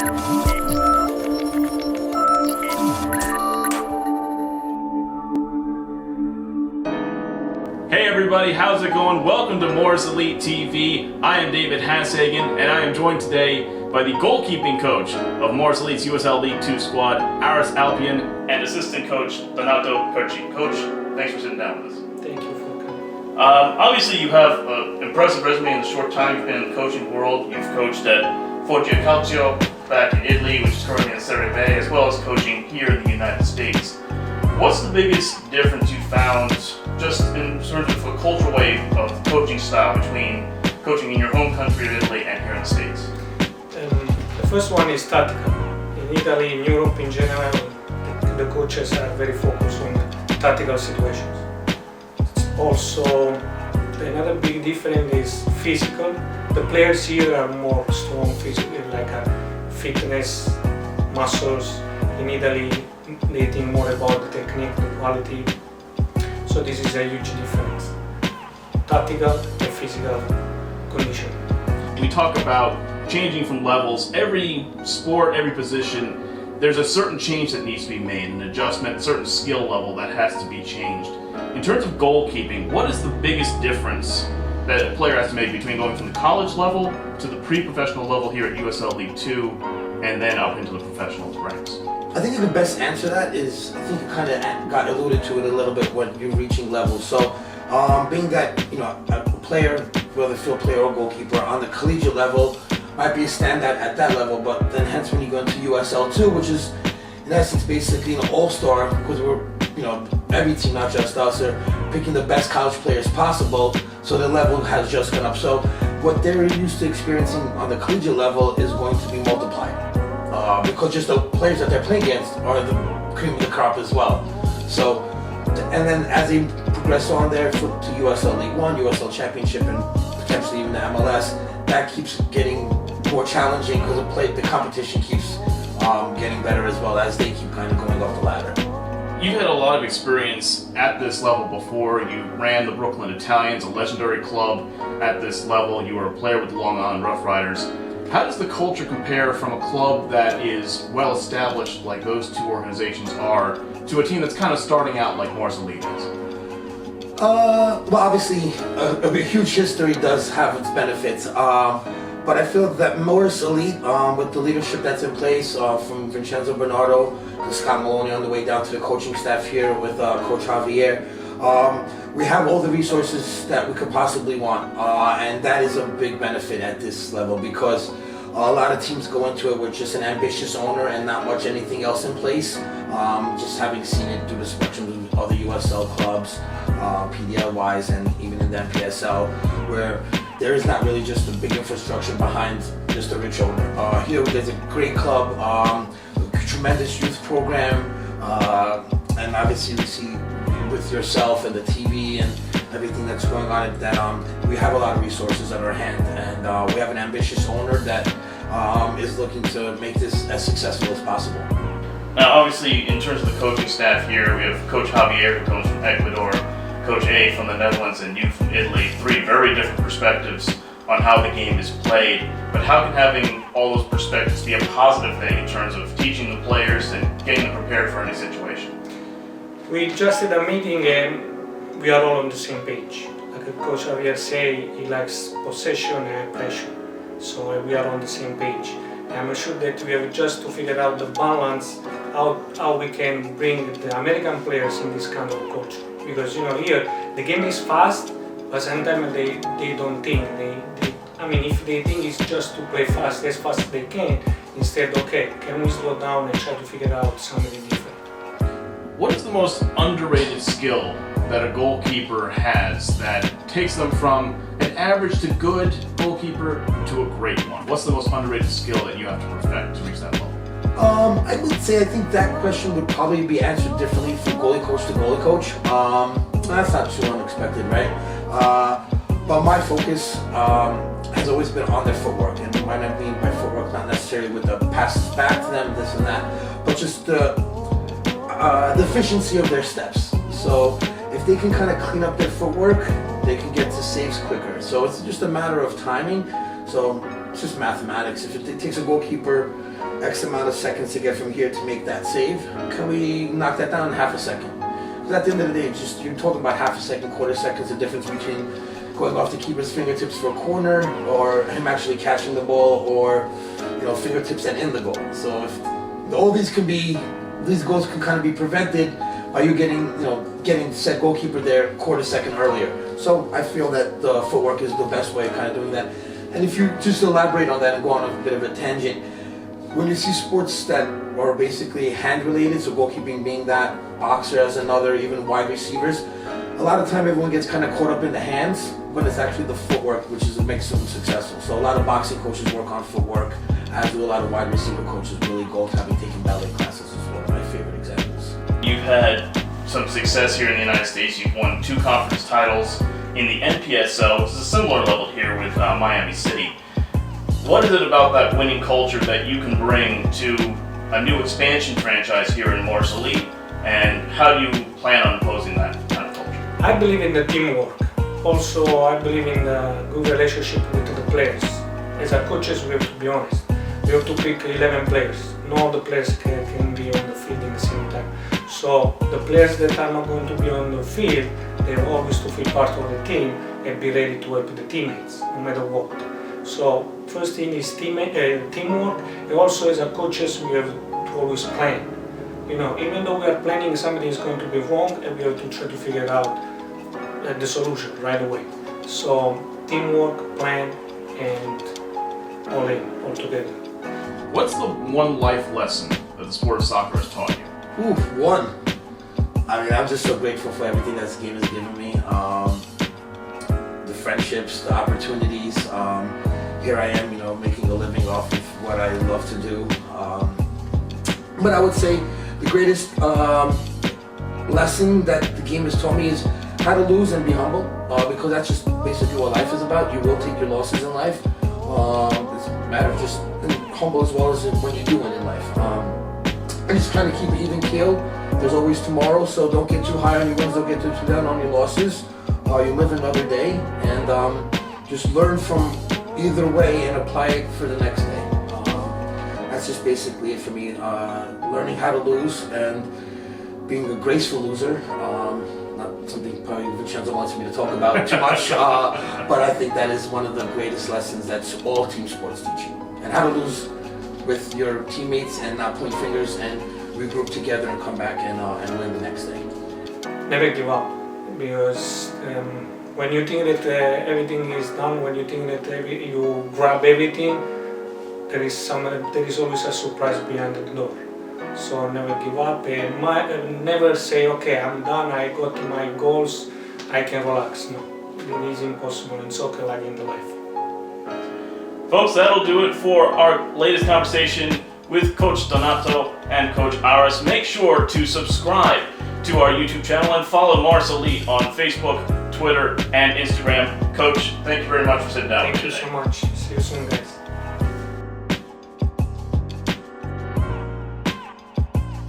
Hey everybody, how's it going? Welcome to Morris Elite TV. I am David Hashagen, and I am joined today by the goalkeeping coach of Morris Elite's USL League 2 squad, Aris Alpian, and assistant coach, Donato Curci. Coach, thanks for sitting down with us. Thank you for coming. Obviously, you have an impressive resume in the short time you've been in the coaching world. You've coached at Foggia Calcio back in Italy, which is currently in Serie B, as well as coaching here in the United States. What's the biggest difference you found just in terms of a cultural way of coaching style between coaching in your home country of Italy and here in the States? The first one is tactical. In Italy, in Europe in general, the coaches are very focused on tactical situations. Also, another big difference is physical. The players here are more strong physically, like fitness, muscles. In Italy, they think more about the technique, the quality. So this is a huge difference. Tactical and physical condition. We talk about changing from levels. Every sport, every position, there's a certain change that needs to be made, an adjustment, a certain skill level that has to be changed. In terms of goalkeeping, what is the biggest difference that a player has to make between going from the college level to the pre-professional level here at USL League 2 and then up into the professional ranks? I think the best answer to that is, I think you kind of got alluded to it a little bit when you're reaching levels. So, being that, a player, whether field player or goalkeeper, on the collegiate level might be a standout at that level, but then hence when you go into USL 2, which is in essence basically an all-star, because we're, every team, not just us, are picking the best college players possible, so the level has just gone up. So what they're used to experiencing on the collegiate level is going to be multiplied. Because just the players that they're playing against are the cream of the crop as well. So, and then as they progress on there to USL League 1, USL Championship, and potentially even the MLS, that keeps getting more challenging because the competition keeps getting better as well as they keep kind of going up the ladder. You've had a lot of experience at this level before. You ran the Brooklyn Italians, a legendary club at this level. You were a player with the Long Island Rough Riders. How does the culture compare from a club that is well established like those two organizations are to a team that's kind of starting out like Morris Elite is? Well, obviously, a huge history does have its benefits. But I feel that Morris Elite, with the leadership that's in place, from Vincenzo Bernardo to Scott Maloney on the way down to the coaching staff here with Coach Javier, we have all the resources that we could possibly want, and that is a big benefit at this level because a lot of teams go into it with just an ambitious owner and not much anything else in place. Just having seen it through the spectrum of other USL clubs, PDL-wise, and even in the NPSL, where there is not really just a big infrastructure behind just a rich owner. Here there's a great club, a tremendous youth program, and obviously we see with yourself and the TV and everything that's going on that we have a lot of resources at our hand, and we have an ambitious owner that is looking to make this as successful as possible. Now, obviously, in terms of the coaching staff here, we have Coach Javier, who comes from Ecuador, Coach A from the Netherlands, and you from Italy. Three very different perspectives on how the game is played. But how can having all those perspectives be a positive thing in terms of teaching the players and getting them prepared for any situation? We just had a meeting and we are all on the same page. Like Coach Javier say, he likes possession and pressure. So we are on the same page. And I'm sure that we have just to figure out the balance, how we can bring the American players in this kind of culture. Because here the game is fast, but sometimes they don't think. If they think it's just to play fast as they can, instead, okay, can we slow down and try to figure out something different? What is the most underrated skill that a goalkeeper has that takes them from an average to good goalkeeper to a great one? What's the most underrated skill that you have to perfect to reach that level? I would say I think that question would probably be answered differently from goalie coach to goalie coach. That's not too unexpected, right? But my focus has always been on their footwork, and what I mean by footwork, not necessarily with the passes back to them, this and that, but just the efficiency of their steps. So if they can kind of clean up their footwork, they can get to saves quicker. So it's just a matter of timing. So it's just mathematics. If it takes a goalkeeper X amount of seconds to get from here to make that save, can we knock that down in half a second? Because at the end of the day, you're talking about half a second, quarter seconds, the difference between going off the keeper's fingertips for a corner or him actually catching the ball, or fingertips and in the goal. So if all these goals can kind of be prevented by you getting said goalkeeper there quarter second earlier. So I feel that the footwork is the best way of kind of doing that. And if you just elaborate on that and go on a bit of a tangent, when you see sports that are basically hand related, so goalkeeping being that, boxer as another, even wide receivers, a lot of time everyone gets kind of caught up in the hands, but it's actually the footwork which makes them successful. So a lot of boxing coaches work on footwork, as do a lot of wide receiver coaches. Billy Gold, having taken ballet classes, is one of my favorite examples. You've had some success here in the United States. You've won 2 conference titles in the NPSL, which is a similar level here with Miami City. What is it about that winning culture that you can bring to a new expansion franchise here in Morris Elite, and how do you plan on imposing that kind of culture? I believe in the teamwork. Also, I believe in the good relationship with the players. As a coaches, we have to be honest. We have to pick 11 players. Not all the players can be on the field at the same time. So the players that are not going to be on the field, they have always to feel part of the team and be ready to help the teammates, no matter what. So first thing is teamwork, and also as a coaches we have to always plan. Even though we are planning something is going to be wrong, and we have to try to figure out the solution right away. So teamwork, plan, and all together. What's the one life lesson that the sport of soccer has taught you? One. I mean, I'm just so grateful for everything that this game has given me. The friendships, the opportunities. Here I am, making a living off of what I love to do. But I would say the greatest lesson that the game has taught me is how to lose and be humble, because that's just basically what life is about. You will take your losses in life. It's a matter of just being humble as well as when you do win in life. And just trying to keep it even keel. There's always tomorrow, so don't get too high on your wins, don't get too down on your losses. You live another day, and just learn from either way and apply it for the next day. That's just basically it for me. Learning how to lose and being a graceful loser. Not something probably Vincenzo wants me to talk about too much, but I think that is one of the greatest lessons that all team sports teach you. And how to lose with your teammates and not point fingers and regroup together and come back and win the next day. Never give up, because when you think that everything is done, when you think that you grab everything, there is always a surprise behind the door. So never give up, and never say, okay, I'm done, I got my goals, I can relax. No, it is impossible in soccer like in the life. Folks, that'll do it for our latest conversation with Coach Donato and Coach Aris. Make sure to subscribe to our YouTube channel and follow Morris Elite on Facebook, Twitter, and Instagram. Coach, thank you very much for sitting down with me today. Thank you so much. See you soon, guys.